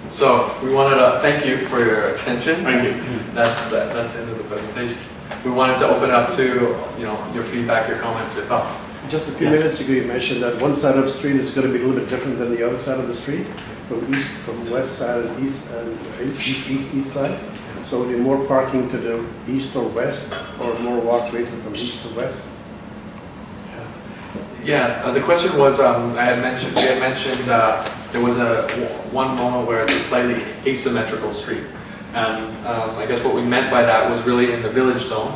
So we wanted to thank you for your attention. Thank you. That's the end of the presentation. We wanted to open up to your feedback, your comments, your thoughts. Just a few Yes. minutes ago, you mentioned that one side of the street is going to be a little bit different than the other side of the street, from west side and east side. So will be more parking to the east or west, or more walkway from east to west? Yeah, the question was, we had mentioned there was one moment where it's a slightly asymmetrical street. And I guess what we meant by that was really in the village zone.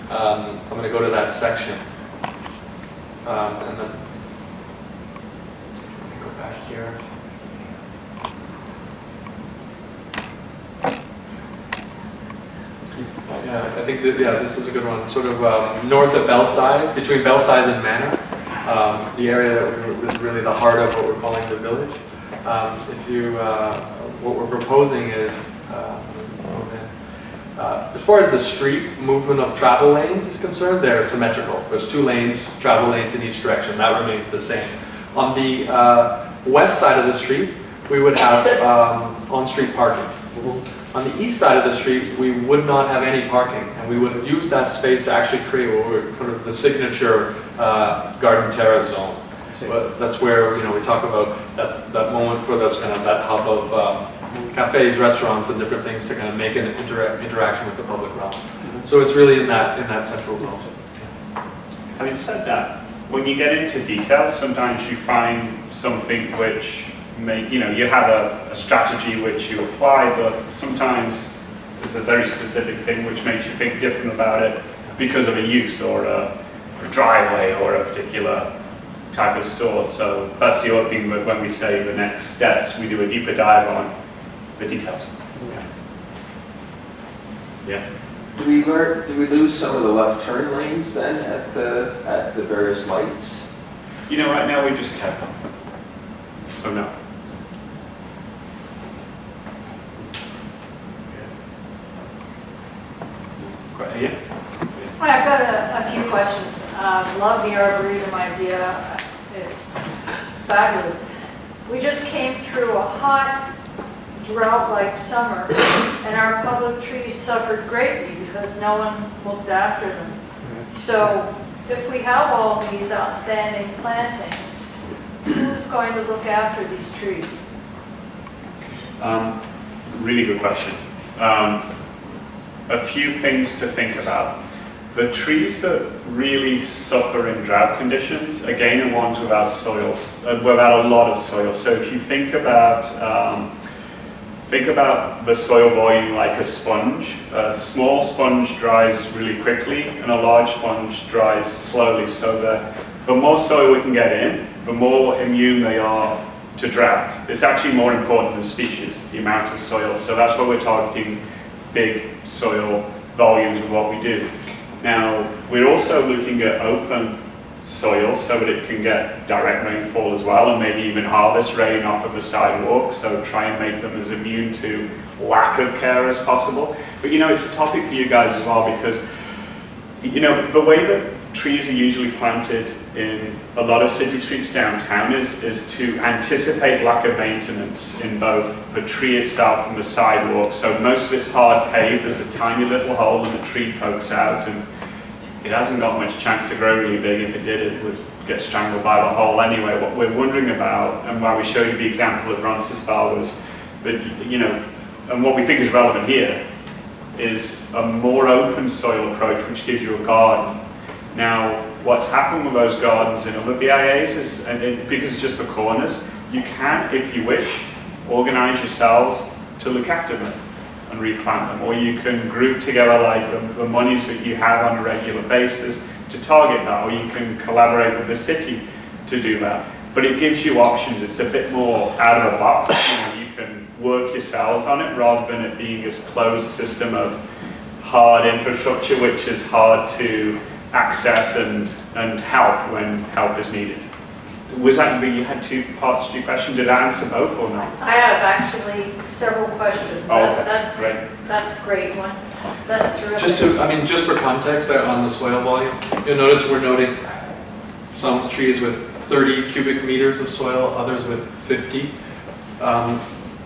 I'm going to go to that section. And then let me go back here. Yeah, I think this is a good one. Sort of north of Belsize, between Belsize and Manor. The area that is really the heart of what we're calling the village. What we're proposing is, as far as the street movement of travel lanes is concerned, they're symmetrical. There's 2 lanes, travel lanes in each direction. That remains the same. On the west side of the street, we would have on-street parking. On the east side of the street, we would not have any parking, and we would use that space to actually create what we're kind of the signature garden terrace zone. But that's where we talk about that moment for this kind of that hub of cafes, restaurants, and different things to kind of make an interaction with the public realm. So it's really in that central zone. Having said that, when you get into detail, sometimes you find something which you have a strategy which you apply, but sometimes there's a very specific thing which makes you think different about it because of a use or a driveway or a particular type of store. So that's the other thing when we say the next steps, we do a deeper dive on the details. Yeah. Do we lose some of the left turn lanes then at the various lights? Right now we just kept them. So no. Yeah. I've got a few questions. Love the Arboretum idea. It's fabulous. We just came through a hot, drought-like summer, and our public trees suffered greatly because no one looked after them. So if we have all these outstanding plantings, who's going to look after these trees? Really good question. A few things to think about. The trees that really suffer in drought conditions, again, are ones without soils, without a lot of soil. So if you think about the soil volume like a sponge. A small sponge dries really quickly, and a large sponge dries slowly. So the more soil we can get in, the more immune they are to drought. It's actually more important than species, the amount of soil. So that's why we're targeting big soil volumes of what we do. Now, we're also looking at open soil so that it can get direct rainfall as well, and maybe even harvest rain off of the sidewalk, so try and make them as immune to lack of care as possible. But it's a topic for you guys as well, because the way that trees are usually planted in a lot of city streets downtown is to anticipate lack of maintenance in both the tree itself and the sidewalk. So most of it's hard paved, there's a tiny little hole and the tree pokes out, and it hasn't got much chance to grow really big. If it did, it would get strangled by the hole anyway. What we're wondering about, and why we showed you the example of Roncesvalles, was that, and what we think is relevant here, is a more open soil approach which gives you a garden. Now, what's happened with those gardens in other BIAs is, because it's just the corners, you can, if you wish, organize yourselves to look after them and replant them, or you can group together like the monies that you have on a regular basis to target that, or you can collaborate with the city to do that. But it gives you options. It's a bit more out of the box. You can work yourselves on it rather than it being this closed system of hard infrastructure which is hard to access and help when help is needed. Was that, you had 2 parts to your question? Did I answer both or not? I have actually several questions. Oh, okay. That's great one. That's terrific. Just for context on the soil volume, you'll notice we're noting some trees with 30 cubic meters of soil, others with 50.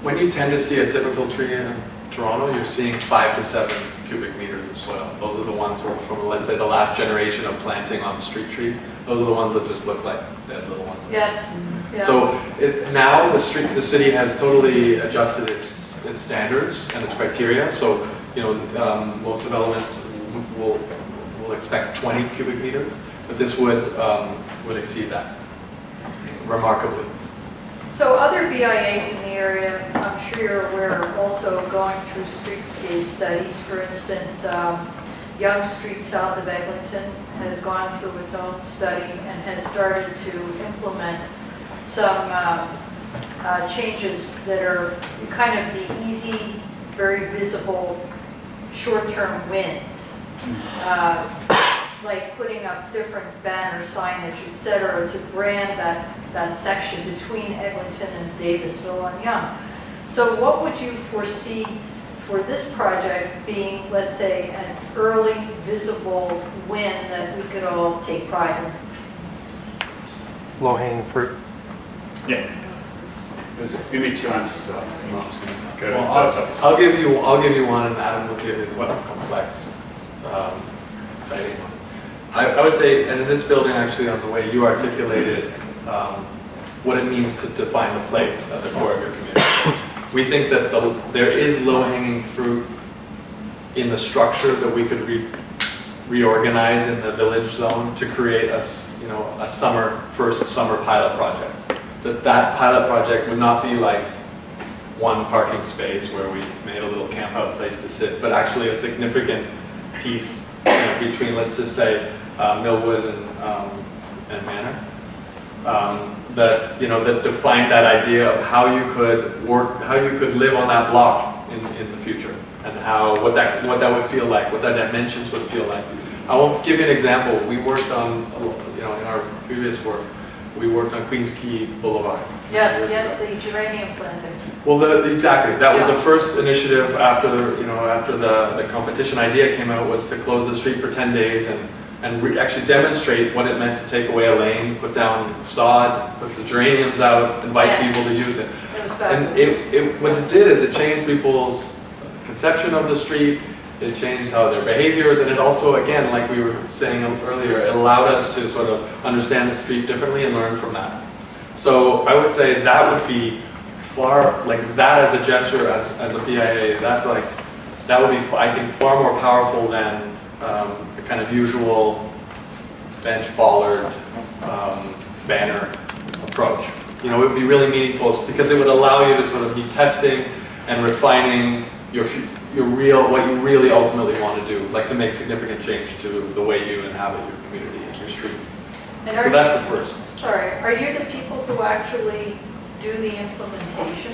When you tend to see a typical tree in Toronto, you're seeing 5 to 7 cubic meters of soil. Those are the ones that are from, let's say, the last generation of planting on street trees. Those are the ones that just look like dead little ones. Yes. Yeah. So now the city has totally adjusted its standards and its criteria. So most developments will expect 20 cubic meters, but this would exceed that remarkably. So other BIAs in the area, I'm sure you're aware, are also going through streetscape studies. For instance, Yonge Street south of Eglinton has gone through its own study and has started to implement some changes that are kind of the easy, very visible, short-term wins. Like putting up different banner signage, et cetera, to brand that section between Eglinton and Davisville and Yonge. So what would you foresee for this project being, let's say, an early visible win that we could all take pride in? Low-hanging fruit. Yeah. There's going to be two answers to that. Go Well, first. I'll give you one, and Adam will give you the more complex, exciting one. I would say, and in this building, actually, on the way you articulated what it means to define the place at the core of your community. We think that there is low-hanging fruit in the structure that we could reorganize in the village zone to create a first summer pilot project. That pilot project would not be like one parking space where we made a little camp out place to sit, but actually a significant piece between, let's just say, Millwood and Manor, that defined that idea of how you could live on that block in the future, and what that would feel like, what that dimensions would feel like. I won't give you an example. We worked on, in our previous work, we worked on Queens Quay Boulevard. Yes, the geranium planting. Well, exactly. That was Yeah. the first initiative after the competition idea came out, was to close the street for 10 days and actually demonstrate what it meant to take away a lane, put down sod, put the geraniums out, invite Yeah. people to use it. It was And fabulous. what it did is it changed people's conception of the street, it changed how their behaviors, and it also, again, like we were saying earlier, it allowed us to sort of understand the street differently and learn from that. So I would say that would be that as a gesture, as a BIA, that would be, I think, far more powerful than the kind of usual bench bollard banner approach. It would be really meaningful because it would allow you to sort of be testing and refining what you really ultimately want to do, like to make significant change to the way you inhabit your community and your street. And So that's the first. Sorry, are you the people who actually do the implementation?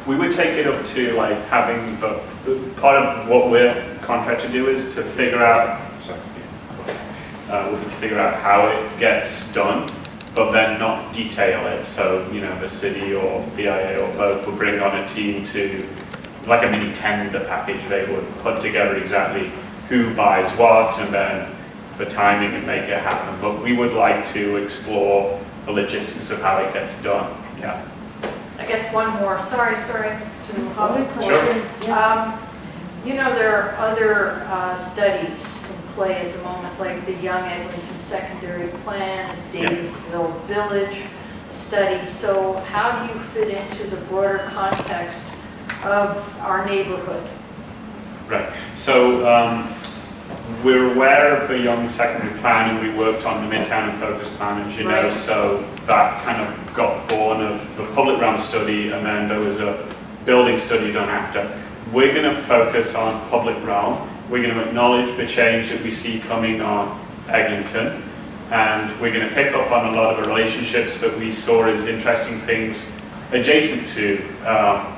We would take it up to having, but part of what we're contracted to do is to figure out, would be to figure out how it gets done, but then not detail it. So, the city or BIA or both will bring on a team to, like a mini tender package, they would put together exactly who buys what and then the timing and make it happen. But we would like to explore the logistics of how it gets done. Yeah. I guess one more, sorry to hop in. Sure. There are other studies in play at the moment, like the Young Eglinton Secondary Plan, Yeah. Davisville Village study. So how do you fit into the broader context of our neighborhood? Right. So we're aware of the Young Secondary Plan, and we worked on the Midtown and Focus Plan, as you know. Right. So that kind of got born of the public realm study, and then there was a building study done after. We're going to focus on public realm. We're going to acknowledge the change that we see coming on Eglinton, and we're going to pick up on a lot of the relationships that we saw as interesting things adjacent to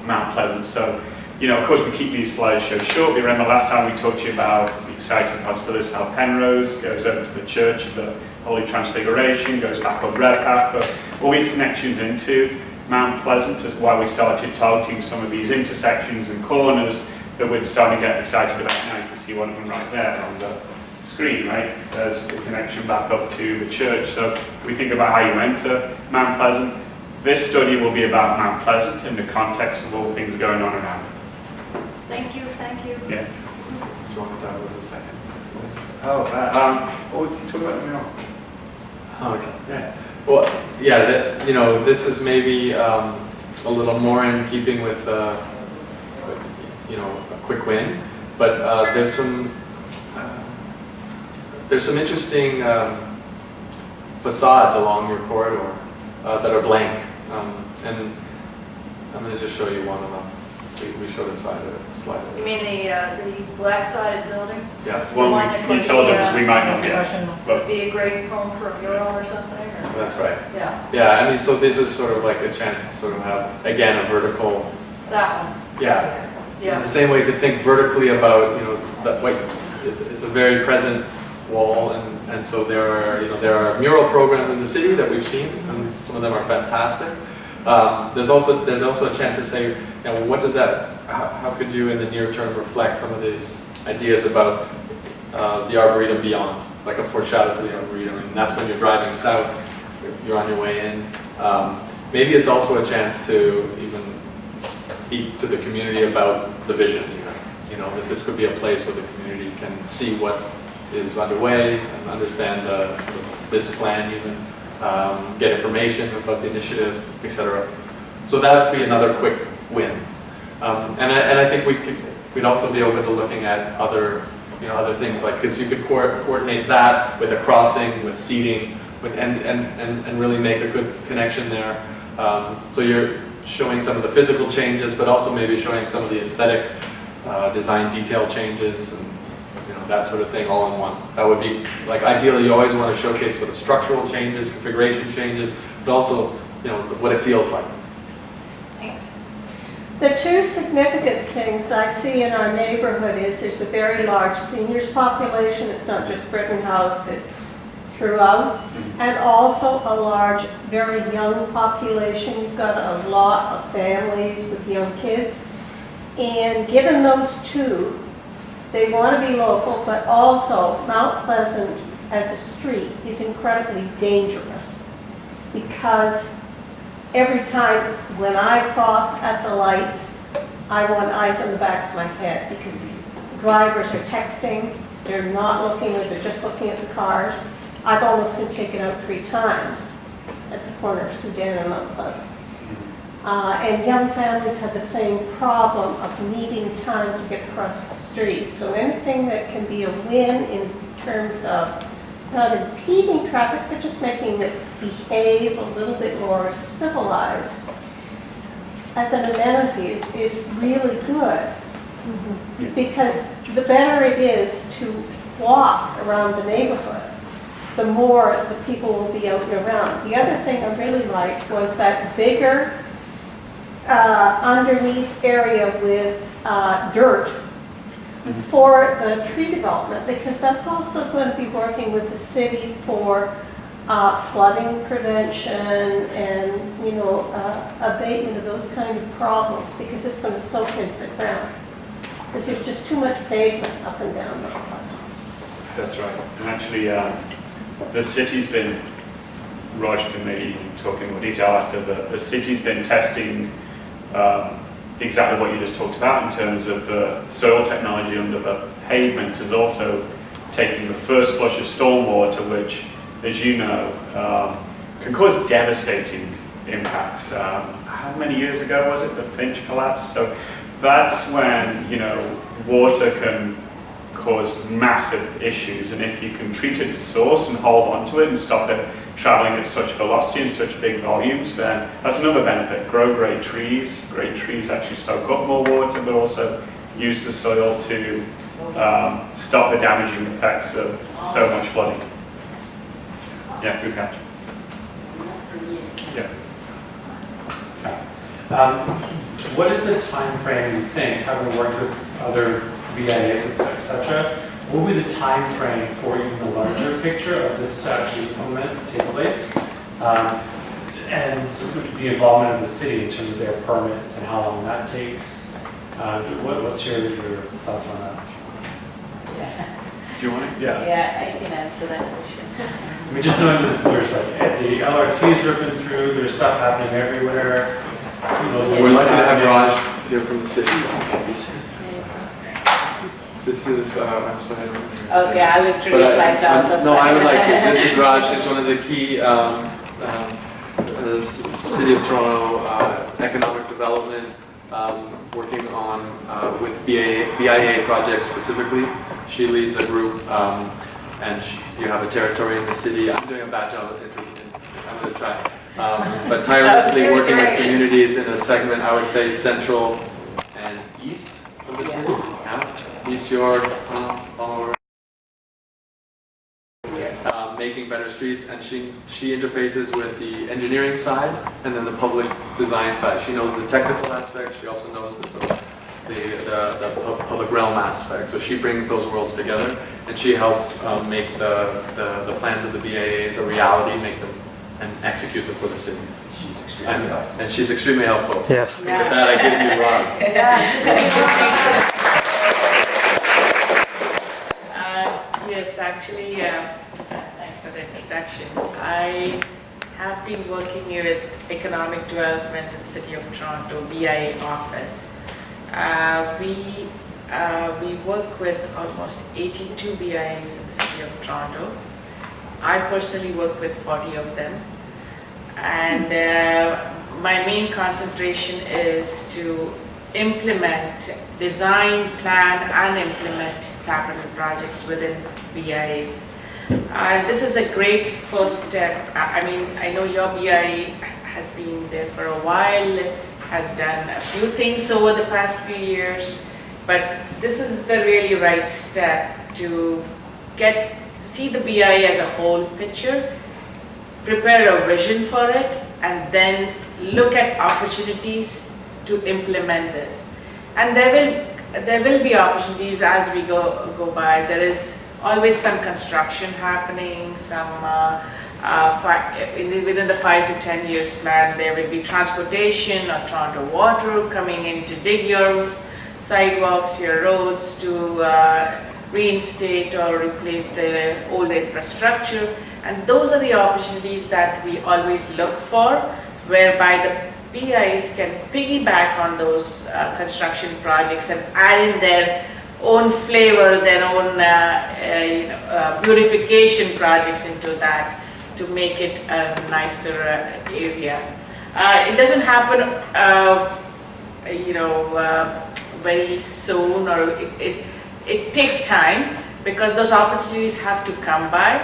Mount Pleasant. So, of course, we keep these slideshows short. You remember last time we talked to you about the exciting possibilities how Penrose goes over to the Church of the Holy Transfiguration, goes back up Redpath, but all these connections into Mount Pleasant is why we started targeting some of these intersections and corners that we're starting to get excited about now. You can see one of them right there on the screen, right? There's the connection back up to the church. So we think about how you enter Mount Pleasant. this study will be about Mount Pleasant in the context of all things going on around it. Thank you, thank you. Yeah. Do you want to talk about it a second? Oh, we can talk about it now. Oh, okay. Yeah. Well, yeah, you know, this is maybe a little more in keeping with, you know, a quick win, but there's some interesting facades along your corridor that are blank, and I'm going to just show you one of them. We showed a slide. You mean the black-sided building? Yeah. Well, one that you could told be, us we might not get. Would be a great home for a mural or something? Or? That's right. Yeah, Yeah, I mean, so this is sort of like a chance to sort of have, again, a vertical, that one. yeah. In Yeah. the same way to think vertically about, you know, that way, it's a very present wall, and so there are mural programs in the city that we've seen, and some of them are fantastic. There's also a chance to say, you know, what does that, how could you in the near term reflect some of these ideas about the Arboretum beyond, like a foreshadow to the Arboretum, and that's when you're driving south, if you're on your way in. Maybe it's also a chance to even speak to the community about the vision, even. You know, that this could be a place where the community can see what is underway and understand sort of this plan even, get information about the initiative, etc. So that would be another quick win. And I think we'd also be open to looking at other things, like, because you could coordinate that with a crossing, with seating, and really make a good connection there. So you're showing some of the physical changes, but also maybe showing some of the aesthetic design detail changes, and that sort of thing all in one. That would be, like, ideally you always want to showcase sort of structural changes, configuration changes, but also, what it feels like. Thanks. The two significant things I see in our neighborhood is there's a very large seniors population. It's not just Britton House, it's throughout. And also a large, very young population. We've got a lot of families with young kids. And given those two, they want to be local, but also Mount Pleasant as a street is incredibly dangerous, because every time when I cross at the lights, I want eyes on the back of my head, because drivers are texting, they're not looking, or they're just looking at the cars. I've almost been taken out 3 times at the corner of Sudan and Mount Pleasant. And young families have the same problem of needing time to get across the street. So anything that can be a win in terms of not impeding traffic, but just making it behave a little bit more civilized as an amenity is really good. Because the better it is to walk around the neighborhood, the more the people will be out and around. The other thing I really liked was that bigger underneath area with dirt for the tree development, because that's also going to be working with the city for flooding prevention and abatement of those kind of problems, because it's going to soak into the ground. Because there's just too much pavement up and down the plaza. That's right. And actually, the city's been, Raj can maybe talk in more detail after, the city's been testing exactly what you just talked about in terms of soil technology under the pavement, is also taking the first flush of stormwater, which, as you know, can cause devastating impacts. How many years ago was it that Finch collapsed? So that's when, water can cause massive issues, and if you can treat it at source and hold on to it and stop it traveling at such velocity and such big volumes, then that's another benefit. Grow great trees. Great trees actually soak up more water, but also use the soil to stop the damaging effects of so much flooding. Yeah, good catch. Yeah. What is the time frame you think, having worked with other VIAs, etc., what would be the time frame for even the larger picture of this to actually take place? And the involvement of the city in terms of their permits and how long that takes? What's your thoughts on that? Do you want it? Yeah. Yeah, I can answer that question. We just noticed there's like the LRT's ripping through, there's stuff happening everywhere. You know, We're lucky to have Raj here from the city. This is, I'm sorry. I don't remember your Okay, name. I'll But introduce myself. That's no, I fine. would like to. This is Raj. He's one of the key City of Toronto economic development, working on with BIA projects specifically. She leads a group, and you have a territory in the city. I'm doing a bad job of introducing. I'm going to try. But tirelessly Very working with great. communities in a segment, I would say central and east of the city. Yeah. East York, all over. Making better streets, and she interfaces with the engineering side and then the public design side. She knows the technical aspects. She also knows the sort of the public realm aspect. So she brings those worlds together, and she helps make the plans of the BAAs a reality, make them and execute them for the city. And she's extremely helpful. Yes. With that, I give you Raj. Yes, actually, thanks for the introduction. I have been working with economic development in the City of Toronto, BIA office. We work with almost 82 BIAs in the City of Toronto. I personally work with 40 of them. And my main concentration is to implement, design, plan, and implement capital projects within BIAs. This is a great first step. I mean, I know your BIA has been there for a while, has done a few things over the past few years, but this is the really right step to see the BIA as a whole picture, prepare a vision for it, and then look at opportunities to implement this. And there will be opportunities as we go by. There is always some construction happening, within the 5 to 10 years plan. There will be transportation or Toronto Water coming in to dig your sidewalks, your roads, to reinstate or replace the old infrastructure. And those are the opportunities that we always look for, whereby the BIs can piggyback on those construction projects and add in their own flavor, their own beautification projects into that to make it a nicer area. It doesn't happen, very soon, or it takes time because those opportunities have to come by.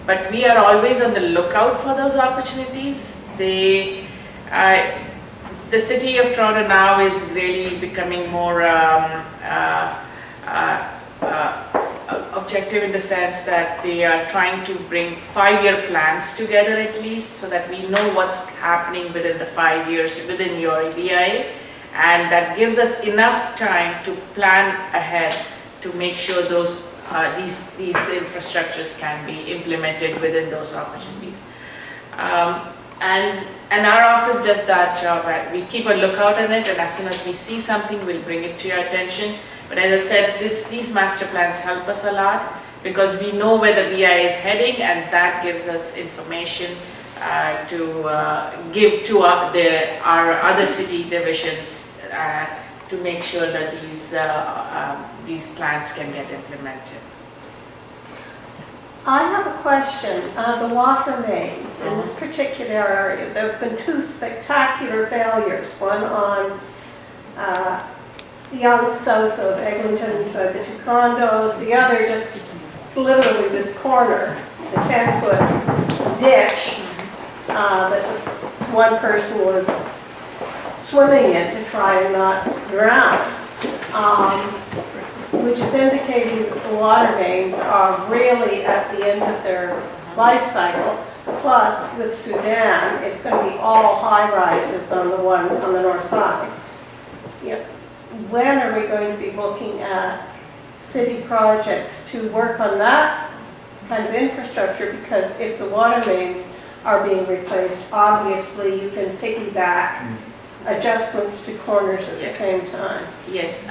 But we are always on the lookout for those opportunities. The City of Toronto now is really becoming more objective in the sense that they are trying to bring 5-year plans together at least, so that we know what's happening within the 5 years within your BIA, and that gives us enough time to plan ahead to make sure those these infrastructures can be implemented within those opportunities. And our office does that job. We keep a lookout on it, and as soon as we see something, we'll bring it to your attention. But as I said, these master plans help us a lot because we know where the BI is heading, and that gives us information to give to our other city divisions to make sure that these plans can get implemented. I have a question. The water mains in this particular area, there have been 2 spectacular failures. One on Yonge south of Eglinton beside the 2 condos. The other just literally this corner, the 10-foot ditch that one person was swimming in to try and not drown. Which is indicating that the water mains are really at the end of their life cycle. Plus, with Sudan, it's going to be all high rises on the one on the north side. When are we going to be looking at city projects to work on that kind of infrastructure? Because if the water mains are being replaced, obviously you can piggyback adjustments to corners at the Yes. same time. Yes,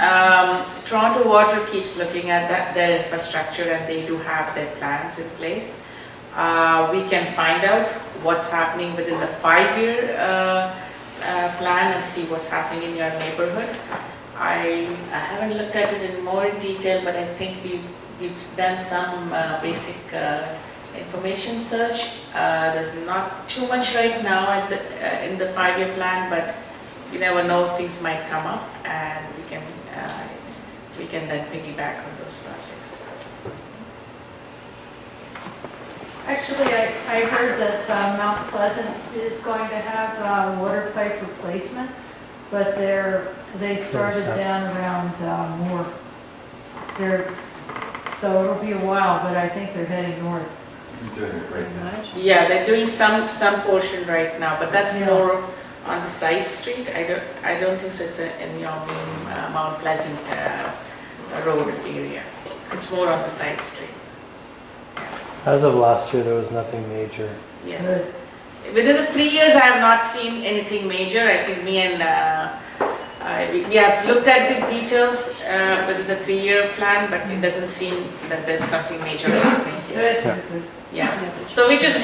Toronto Water keeps looking at their infrastructure, and they do have their plans in place. We can find out what's happening within the 5-year plan and see what's happening in your neighborhood. I haven't looked at it in more detail, but I think we've done some basic information search. There's not too much right now in the 5-year plan, but you never know, things might come up, and we can then piggyback on those projects. Actually, I heard that Mount Pleasant is going to have water pipe replacement, but they started down around Moore. So it'll be a while, but I think they're heading north. You're doing it right now. Yeah, they're doing some portion right now, but that's Yeah. more on the side street. I don't think so. It's in your main Mount Pleasant road area. It's more on the side street. As of last year, there was nothing major. Yes. Good. Within the 3 years, I have not seen anything major. I think me and we have looked at the details within the 3-year plan, but it doesn't seem that there's something major happening here. Good, Yeah. good. Yeah. So we just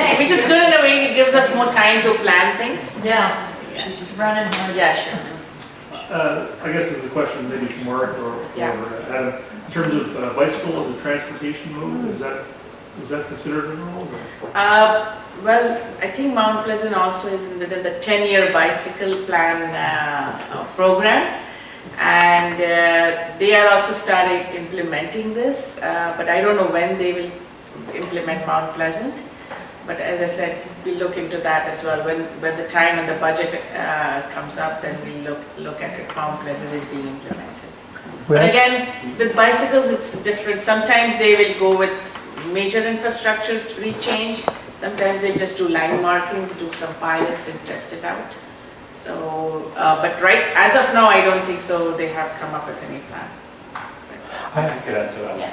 good in a way. It gives us more time to plan things. Yeah, Yeah. she's just running hard. Yeah, sure. I guess this is a question maybe from Mark or Yeah. Adam. In terms of bicycle as a transportation mode, is that considered a role? Well, I think Mount Pleasant also is within the 10-year bicycle plan program, and they are also starting implementing this, but I don't know when they will implement Mount Pleasant. But as I said, we look into that as well. When the time and the budget comes up, then we look at it, Mount Pleasant is being implemented. But again, with bicycles, it's different. Sometimes they will go with major infrastructure rechange. Sometimes they just do line markings, do some pilots and test it out. So, but as of now, I don't think so. They have come up with any plan. I could add to that. Yeah.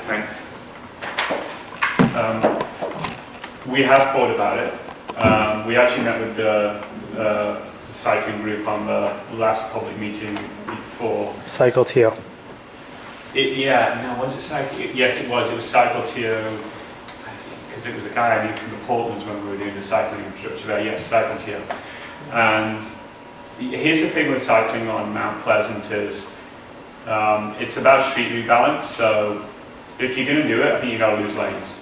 Thanks. We have thought about it. We actually met with the cycling group on the last public meeting before. Cycle TO. Was it Cycle? Yes, it was. It was Cycle TO, because it was a guy I knew from the Portlands when we were doing the cycling infrastructure there. Yes, Cycle TO. And here's the thing with cycling on Mount Pleasant is it's about street rebalance. So if you're going to do it, I think you've got to lose lanes.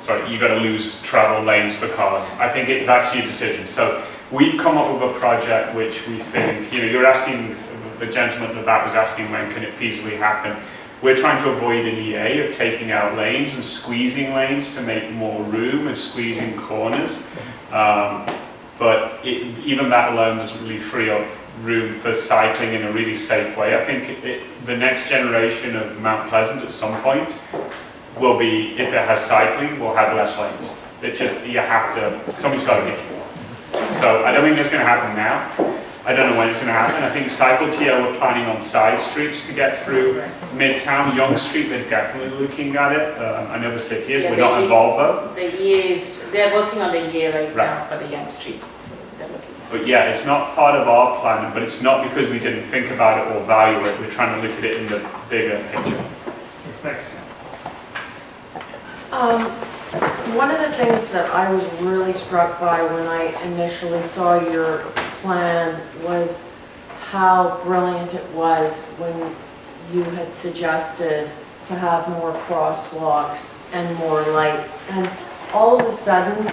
Sorry, you've got to lose travel lanes for cars. I think that's your decision. So we've come up with a project which we think, you're asking, the gentleman in the back was asking when can it feasibly happen. We're trying to avoid an EA of taking out lanes and squeezing lanes to make more room and squeezing corners. But even that alone doesn't really free up room for cycling in a really safe way. I think the next generation of Mount Pleasant at some point will be, if it has cycling, will have less lanes. Somebody's got to be. So I don't think that's going to happen now. I don't know when it's going to happen. I think Cycle TO are planning on side streets to get through Midtown. Young Street, they're definitely looking at it. I know the city is. Yeah, We're not involved though. They're working on the year right now for the Young Street. So they're looking at it. But yeah, it's not part of our planning, but it's not because we didn't think about it or value it. We're trying to look at it in the bigger picture. Thanks. One of the things that I was really struck by when I initially saw your plan was how brilliant it was when you had suggested to have more crosswalks and more lights. And all of a sudden,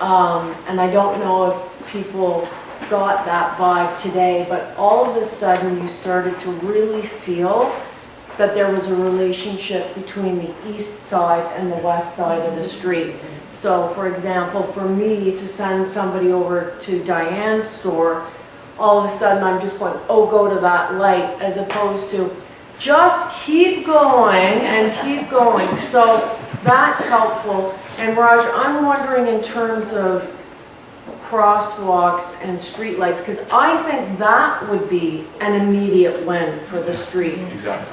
and I don't know if people got that vibe today, but all of a sudden you started to really feel that there was a relationship between the east side and the west side of the street. So for example, for me to send somebody over to Diane's store, all of a sudden I'm just going, oh, go to that light, as opposed to just keep going and keep going. So that's helpful. And Raj, I'm wondering in terms of crosswalks and streetlights, because I think that would be an immediate win for the street. Exactly.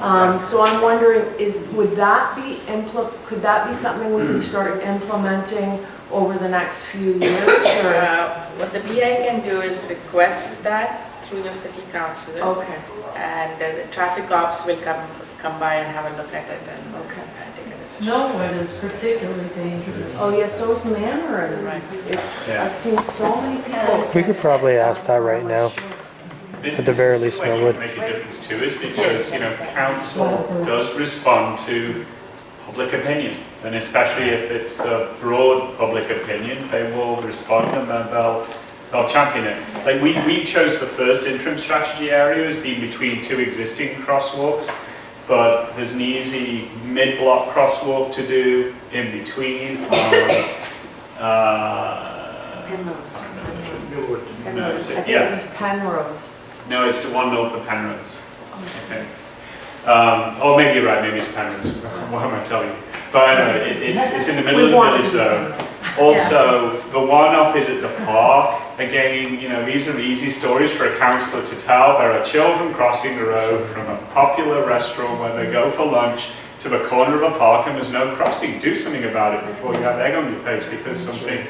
So I'm wondering, could that be something we could start implementing over the next few years, or? What the BI can do is request that through your city council, Okay, and the traffic ops will come by and have a look at it and okay. take a decision. No one is particularly dangerous. Oh, yes, so's Manor, and Right. it's, Yeah. I've seen so many people. We could probably ask that right now. This At the very is least, like I would. make a difference to us because, council does respond to public opinion. And especially if it's a broad public opinion, they will respond and then they'll champion it. Like we chose the first interim strategy area as being between two existing crosswalks, but there's an easy mid-block crosswalk to do in between. Penrose. No, I is it? think Yeah. it was Penrose. No, it's the one north of Penrose. Okay. Or maybe you're right, maybe it's Penrose. What am I telling you? But I know, it's in the middle of the village zone. Also, the one up is at the park. Again, these are easy stories for a councillor to tell. There are children crossing the road from a popular restaurant where they go for lunch to the corner of a park and there's no crossing. Do something about it before you have egg on your face because something,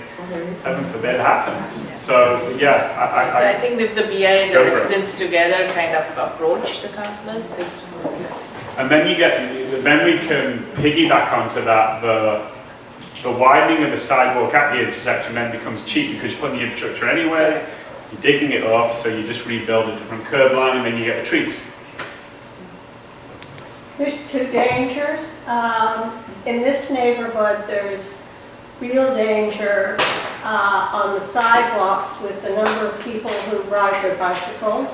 heaven forbid, happens. So, yeah, So I think if the BI and the Go for it. residents together kind of approach the councillors, things will work. And then then we can piggyback onto that. The widening of the sidewalk at the intersection then becomes cheap because you're putting the infrastructure anyway, you're digging it up, so you just rebuild a different curb line and then you get the trees. There's two dangers. In this neighborhood, there's real danger on the sidewalks with the number of people who ride their bicycles,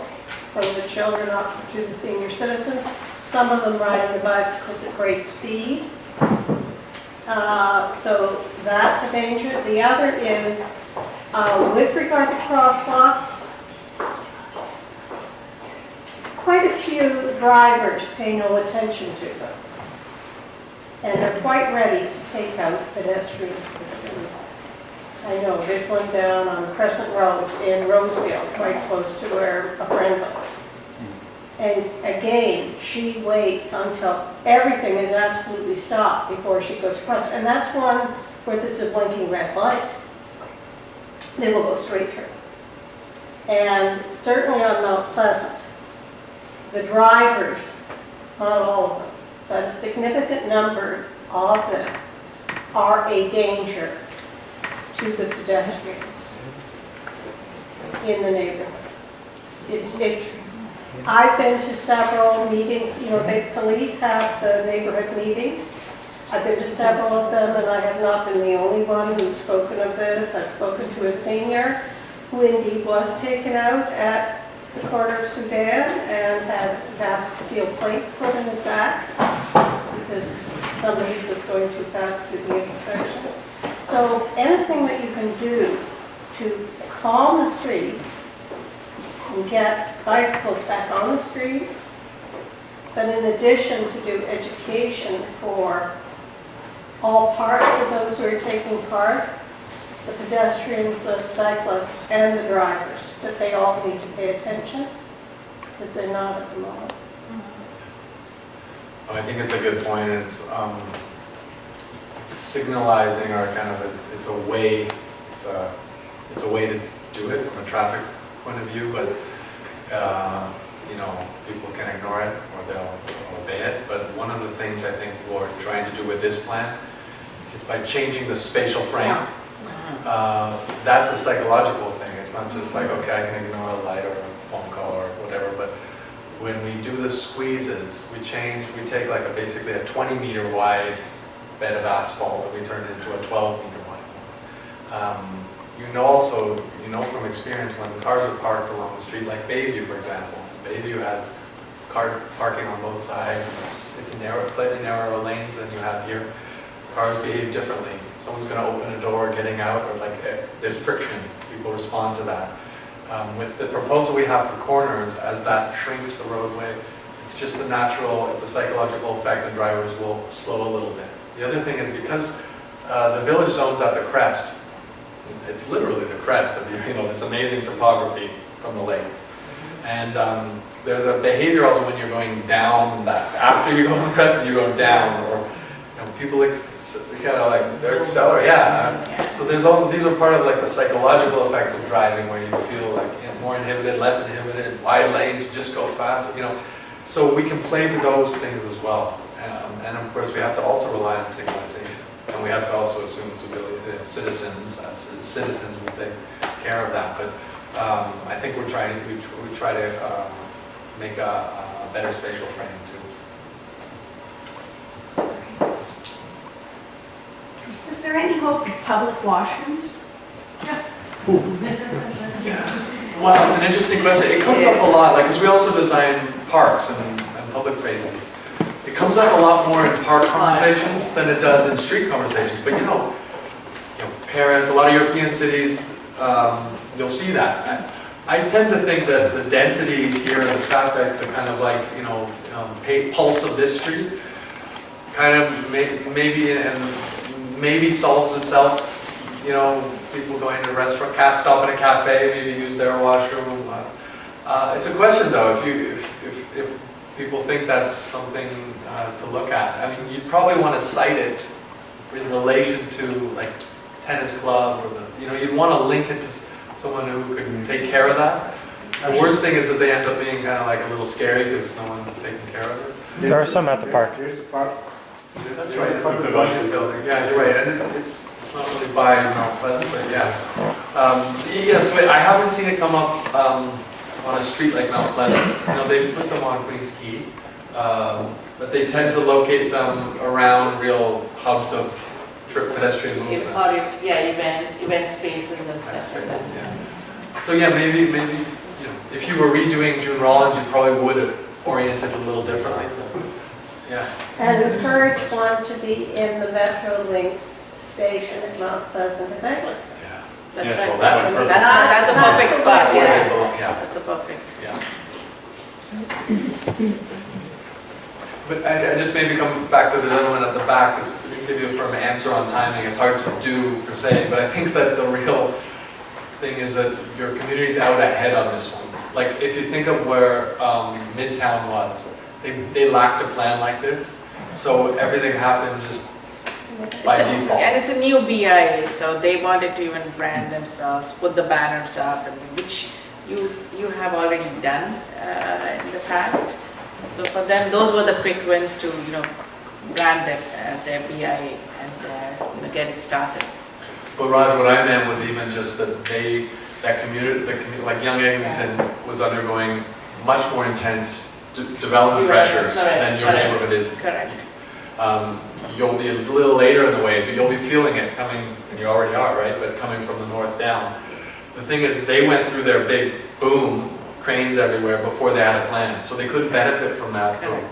from the children up to the senior citizens. Some of them riding the bicycles at great speed. So that's a danger. The other is, with regard to crosswalks, quite a few drivers pay no attention to them. And they're quite ready to take out pedestrians. I know, there's one down on Crescent Road in Rosedale, quite close to where a friend lives. And again, she waits until everything is absolutely stopped before she goes across. And that's one where there's a blinking red light. They will go straight through. And certainly on Mount Pleasant, the drivers, not all of them, but a significant number of them are a danger to the pedestrians in the neighborhood. I've been to several meetings, the police have the neighborhood meetings. I've been to several of them and I have not been the only one who's spoken of this. I've spoken to a senior who indeed was taken out at the corner of Sudan and had to have steel plates put in his back because somebody was going too fast through the intersection. So anything that you can do to calm the street and get bicycles back on the street, but in addition to do education for all parts of those who are taking part, the pedestrians, the cyclists, and the drivers, that they all need to pay attention, because they're not at the moment. I think it's a good point. It's signalizing or kind of it's a way to do it from a traffic point of view, but people can ignore it or they'll obey it. But one of the things I think we're trying to do with this plan is by changing the spatial frame. That's a psychological thing. It's not just like, okay, I can ignore a light or a phone call or whatever, but when we do the squeezes, we take like basically a 20-meter wide bed of asphalt and we turn it into a 12-meter wide. You know from experience when cars are parked along the street, like Bayview, for example. Bayview has car parking on both sides, and it's slightly narrower lanes than you have here. Cars behave differently. Someone's going to open a door getting out, or there's friction. People respond to that. With the proposal we have for corners, as that shrinks the roadway, it's just a psychological effect, and drivers will slow a little bit. The other thing is because the village zone's at the crest, it's literally the crest of this amazing topography from the lake. And there's a behavior also when you're going down that, after you go on the crest and you go down, or people they kind of like, they're accelerating, So there's also, these are part of like the psychological effects of driving where you feel like more inhibited, less inhibited, wide lanes, just go faster, So we can play to those things as well. And of course, we have to also rely on signalization. And we have to also assume the citizens, as citizens, will take care of that. But I think we try to make a better spatial frame too. Is there any hope of public washrooms? Well, it's an interesting question. It comes up a lot, like, because we also design parks and public spaces. It comes up a lot more in park conversations than it does in street conversations. But Paris, a lot of European cities, you'll see that. I tend to think that the densities here, the traffic, the kind of like, pulse of this street, kind of maybe solves itself. People going to a restaurant, stop at a cafe, maybe use their washroom. It's a question though, if people think that's something to look at. I mean, you'd probably want to cite it in relation to like tennis club or you'd want to link it to someone who could take care of that. The worst thing is that they end up being kind of like a little scary because no one's taking care of it. There are some at the park. Here's the park. That's right, the Russian building. Yeah, you're right, and it's not really by Mount Pleasant, but yeah. So I haven't seen it come up on a street like Mount Pleasant. They put them on Queens Quay, but they tend to locate them around real hubs of pedestrian movement. Event spaces and stuff like that. Yeah. So yeah, maybe if you were redoing June Rollins, you probably would have oriented a little differently. But, yeah. And encourage one to be in the Metrolinx station at Mount Pleasant and Eglinton. Yeah. That's Yeah, right. well, that's perfect. That's a perfect spot. That's where Yeah. they belong, yeah. That's a perfect spot. Yeah. But I just maybe come back to the gentleman at the back, because to give you a firm answer on timing, it's hard to do per se, but I think that the real thing is that your community's out ahead on this one. Like if you think of where Midtown was, they lacked a plan like this, so everything happened just by default. And it's a new BIA, so they wanted to even brand themselves, put the banners up, which you have already done in the past. So for them, those were the quick wins to brand their BIA and get it started. But Raj, what I meant was even just that that community, like Young Eglinton was undergoing much more intense development pressures than your neighborhood is. Correct. You'll be a little later in the wave, but you'll be feeling it coming, and you already are, right? But coming from the north down. The thing is, they went through their big boom, cranes everywhere, before they had a plan, so they couldn't benefit from that boom.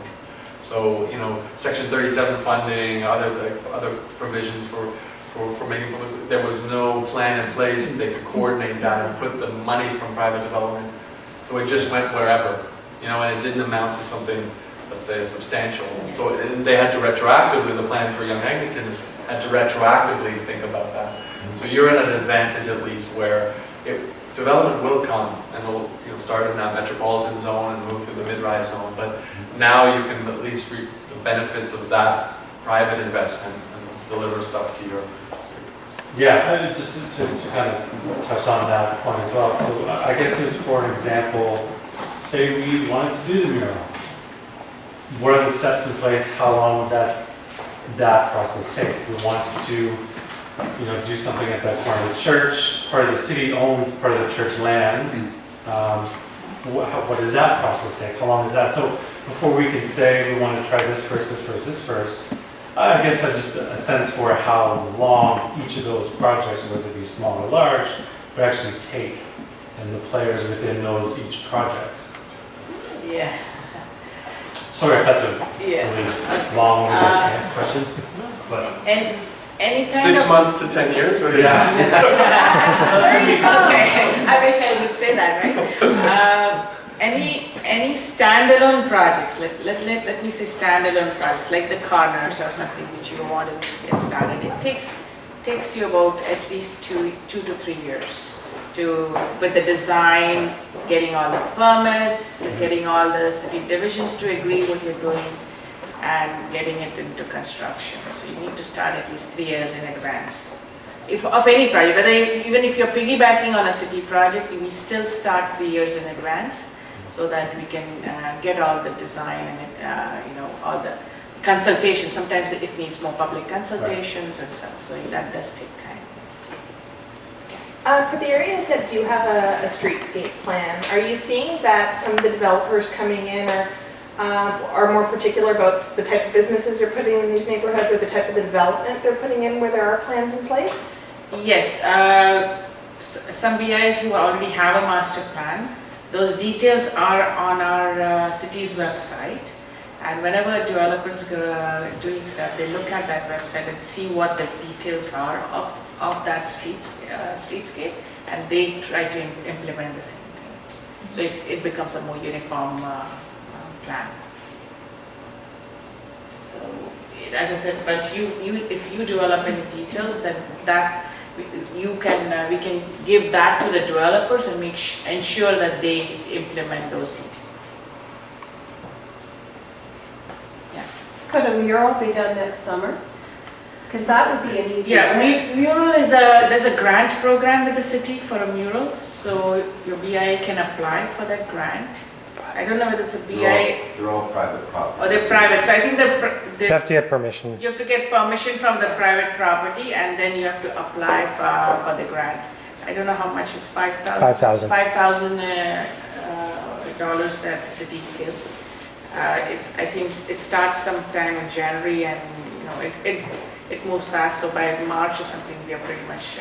So, Section 37 funding, other provisions for making, there was no plan in place, and they could coordinate that and put the money from private development. So it just went wherever, and it didn't amount to something, let's say, substantial. Yes. So they had to retroactively, the plan for Young Eglinton had to retroactively think about that. So you're at an advantage at least where development will come and will start in that metropolitan zone and move through the mid-rise zone. But now you can at least reap the benefits of that private investment and deliver stuff to your. Yeah, just to kind of touch on that point as well. So I guess just for an example, say we wanted to do the mural. What are the steps in place? How long would that process take? We want to do something at that part of the church, part of the city owns part of the church land. What does that process take? How long is that? So before we can say we want to try this first, I guess I just a sense for how long each of those projects, whether they be small or large, would actually take, and the players within those each projects. Yeah. Sorry if that's a Yeah. really long question, but. And any kind 6 of... months to 10 years? Or Yeah. Okay, I wish I would say that, right? Any standalone projects, let me say standalone projects, like the corners or something which you want to get started. It takes you about at least two to 3 years with the design, getting all the permits, getting all the city divisions to agree what you're doing, and getting it into construction. So you need to start at least 3 years in advance. if, of any project, whether even if you're piggybacking on a city project, we still start 3 years in advance so that we can get all the design and, all the consultation. Sometimes it needs more public consultations and stuff, so that does take time. For the areas that do have a streetscape plan, are you seeing that some of the developers coming in are more particular about the type of businesses they're putting in these neighborhoods or the type of development they're putting in where there are plans in place? Yes, some BIs who already have a master plan, those details are on our city's website. And whenever developers are doing stuff, they look at that website and see what the details are of that streetscape, and they try to implement the same thing. So it becomes a more uniform plan. So, as I said, but if you develop any details, then we can give that to the developers and ensure that they implement those details. Could a mural be done next summer? Because that would be an easy. Yeah, mural is there's a grant program with the city for a mural, so your BIA can apply for that grant. I don't know whether it's a BIA. They're all private property. Or they're private, so I think You have to get permission. you have to get permission from the private property, and then you have to apply for the grant. I don't know how much it's $5,000 dollars that the city gives. I think it starts sometime in January, and it moves fast. So by March or something, we are pretty much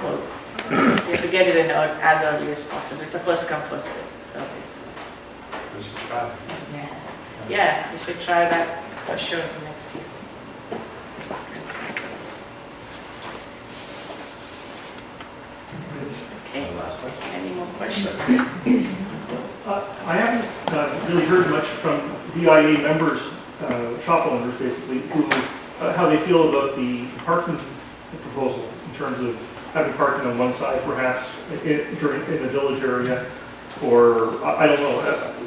full. So you have to get it in as early as possible. It's a first come first served basis. We should try. Yeah, we should try that for sure next year. Okay. Any more questions? I haven't really heard much from BIA members, shop owners basically, how they feel about the parking proposal in terms of having parking on one side perhaps in the village area, or I don't know,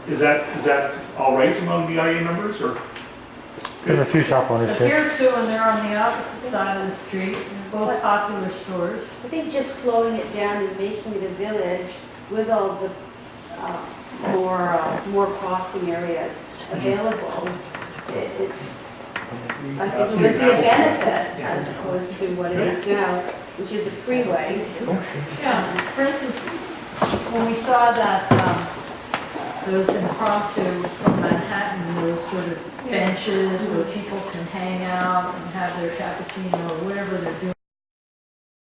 is that all right among BIA members, or? There's a few shop owners But too. here too, and they're on the opposite side of the street, both popular stores. I think just slowing it down and making it a village with all the more crossing areas available, it's, I think it would be a benefit as opposed to what it is now, which is a freeway. Yeah, for instance, when we saw that, those impromptu from Manhattan, those sort of benches where people can hang out and have their cappuccino or whatever they're doing.